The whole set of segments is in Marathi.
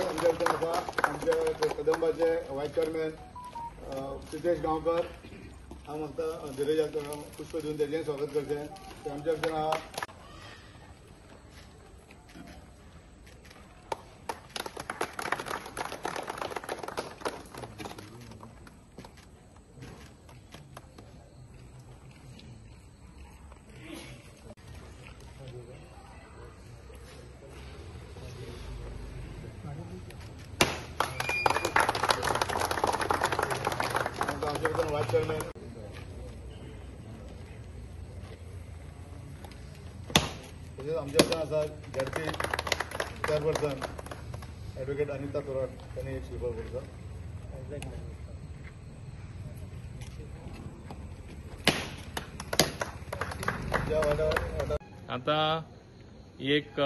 आमच्या कडेन आसा आमचे कदंबाचे व्हायस चेअरमॅन सिद्धेश गांवकर हांव मागता धिरजाक पुष्प दिवन तेजें स्वागत करचें. ते आमच्या कडेन आहा व्हायस चेअरमॅन तशेंच आमच्या कडेन आसा झॅडपी चेअरपर्सन ॲडव्होकेट अनिता तोराट त्यांनी एक श्रीफळ करता. आता एक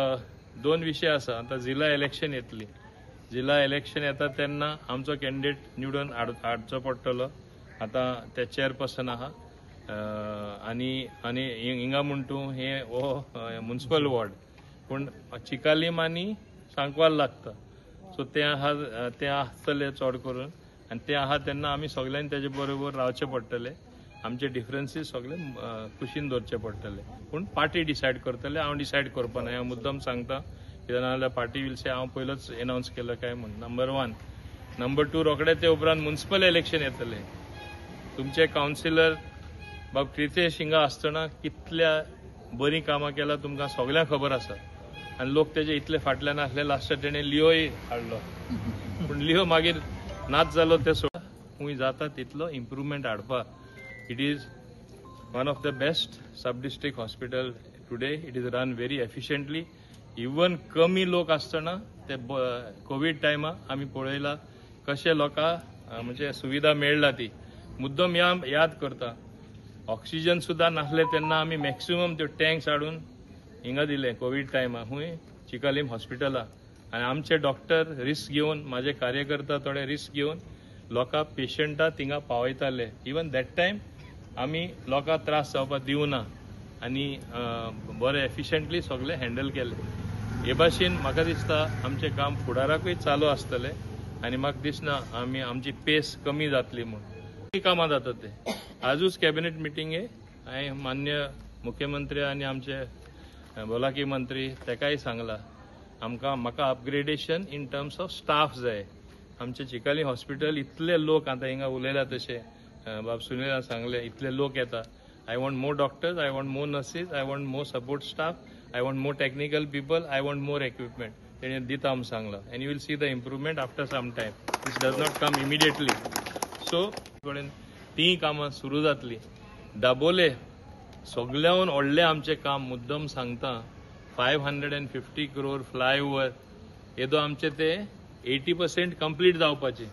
दोन विषय आसा. आता जिल्हा इलेक्शन येतली. जिल्हा इलेक्शन येता तेन्ना आमचो कॅन्डिडेट निवडून हाडचो पडटलो. आता ते चेअरपर्सन आहा आनी हिंगा म्हणटू हे म्युनिसिपल वॉर्ड पूण चिकालीम आनी सांकवाल लागता. सो ते आसतले चड करून आनी ते आहा तेन्ना आमी सगळ्यांनी तेजे बरोबर रावचे पडटले. आमचे डिफरन्सीस सगळे कुशीन दवरचे पडटले पूण पार्टी डिसायड करतले. हांव डिसायड करपा ना. हांव मुद्दम सांगता कित्याक नाजाल्यार पार्टी विल से हांव पयलोच एनावन्स केलं काय म्हण. नंबर 1. नंबर 2 रोखडे ते उपरांत म्युनिसिपल इलेक्शन येतले. तुमचे कावन्सिलर बाब प्रितेश हिंगा आसतना कितल्या बरी कामां केला तुमकां सगळ्यांक खबर आसा आनी लोक तेजे इतले फाटल्यान आसले. लास्ट तेणें लिओय हाडलो पूण लिओ मागीर नाच जालो ते सोडा. खूंय जाता तितलो इम्प्रुवमेंट हाडपा. It is one of the best sub district hospital today. It is run very efficiently. Even कमी लोक आसतना ते कोविड टायमा आमी पळयला कशे लोकांक म्हणजे सुविधा मेळ्ळा ती. मुद्दम याद करता ऑक्सिजन सुद्धा नासले तेन्ना आमी मॅक्सिमम त्यो टँक्स हाडून हिंगा दिले कोविड टायमा खूंय चिकालीम हॉस्पिटला. आनी आमचे डॉक्टर रिस्क घेवन माझे कार्यकर्ता थोडे रिस्क घेवन लोकां पेशंटां थिंगा पावयताले. इवन दॅट टायम आमी लोकांक त्रास जावपाक दिवना आनी बरें एफिशियंटली सगळे हँडल केले. हे भाशेन म्हाका दिसता आमचें काम फुडाराकूय चालू आसतलें आनी म्हाका दिसना आमची पेस कमी जातली म्हूण. कामां जाता ते. आजूच कॅबिनेट मिटिंगे हांवें मान्य मुख्यमंत्री आनी आमचे भलायकी मंत्री तेकाय सांगला म्हाका upgradation in terms of staff जाय. आमचे चिकाली हॉस्पिटल इतले लोक आतां हिंगा उलयला तशे बाब सुनीला सांगले इतले लोक येता. I want more doctors, I want more nurses, I want more support staff, I want more technical people, I want more equipment. तेणें दिता आम सांगला and you will see the improvement after some time. This does not come immediately. So ती कामां सुरू जातली. दाबोले सगळ्याहून व्हडलें आमचें काम मुद्दम सांगता 550 crore फ्लायओव्हर येदो आमचे ते 80% कंप्लीट जावपाचे.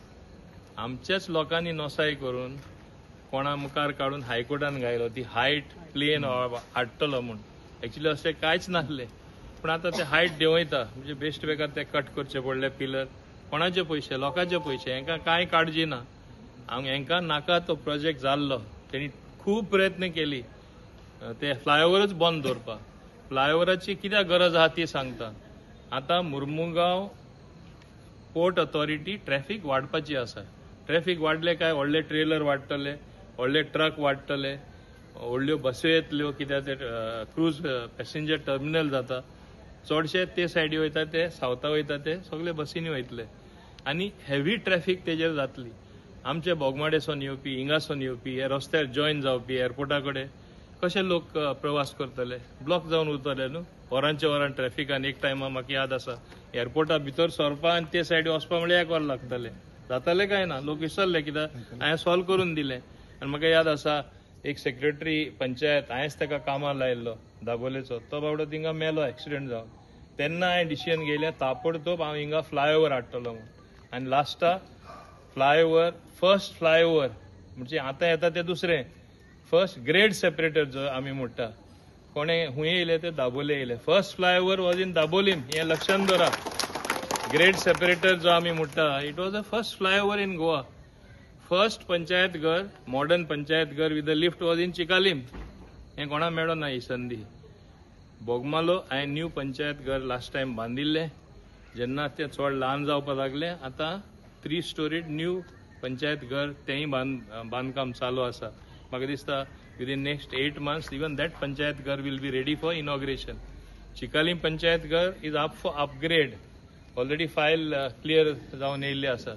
आमच्याच लोकांनी नोसाय करून कोणा मुखार काडून हायकोर्टान गायलो ती हायट प्लेन हाडटलो म्हूण. एक्चुअली अशें कांयच नासलें पूण आतां ते हायट देंवयता म्हणजे बेस्ट वेगार ते कट करचे पडले पिलर. कोणाचे पयशे? लोकांचे पयशे. हांकां कांय काळजी ना. हांकां नाका तो प्रोजेक्ट जाल्लो. तेणी खूब प्रयत्न केली ते फ्लायओव्हरच बंद दवरपाक. फ्लायओव्हराची कित्याक गरज आहा ती सांगता. आतां मुर्मुगांव पोर्ट ऑथॉरिटी ट्रॅफिक वाडपाची आसा. ट्रॅफिक वाडले काय व्हडले ट्रेलर वाडटले, व्हडले ट्रक वाडटले, व्हडल्यो बसी येतल्यो कित्याक ते क्रूज पॅसेंजर टर्मिनल जाता. चडशे ते सायडी वयता ते सावथा वयता ते सगळे बसींनी वयतले आनी हेवी ट्रॅफिक तेजेर जातली. आमचे बोगमाडेसून येवपी हिंगासून येवपी हे रस्त्यार जॉयन जावपी एअरपोर्टा कडेन कशे लोक प्रवास करतले? ब्लॉक जावन उरतले न्हू वरांचे वरां ट्रॅफिकान. एक टायमा म्हाका याद आसा एअरपोर्टा भितर सरपा आनी ते सायडी वचपा म्हळ्यार 1 वर लागतले. जाताले काय ना? लोक विसरले कित्याक हांवें सॉल्व करून दिलें. आनी म्हाका याद आसा एक सेक्रेटरी पंचायत हांवेंच ताका कामां लायल्लो दाबोलेचो. तो बावडो थिंगा मेलो एक्सिडेंट जावन. तेन्ना हांवें डिसिजन घेयलें ताबडतोब हांव हिंगा फ्लायओव्हर हाडटलो म्हूण. आनी लास्टाक फ्लायओव्हर फर्स्ट फ्लायओव्हर म्हणजे आतां येता ते दुसरें फर्स्ट ग्रेड सेपरेटर जो आमी म्हणटा. कोणे हुंय येयले ते दाबोले येयले. First flyover was in Dabolim. हें लक्षांत दवरा. ग्रेड सेपरेटर जो आमी म्हणटा it was a first flyover in Goa. First panchayat घर मॉडर्न पंचायत घर with the lift was in Chicalim. हें कोणा मेळो ना ही संदी. बोगमालो हांवें न्यू पंचायत घर लास्ट टायम बांदिल्लें. जेन्ना ते चड ल्हान जावपाक लागले आतां 3 स्टोरीड न्यू पंचायत घर तेंय बांदकाम चालू आसा. म्हाका दिसता within next 8 months even that panchayat घर will be ready for inauguration. Chicalim panchayat घर is up for upgrade. Already file clear जावन येयल्ली आसा.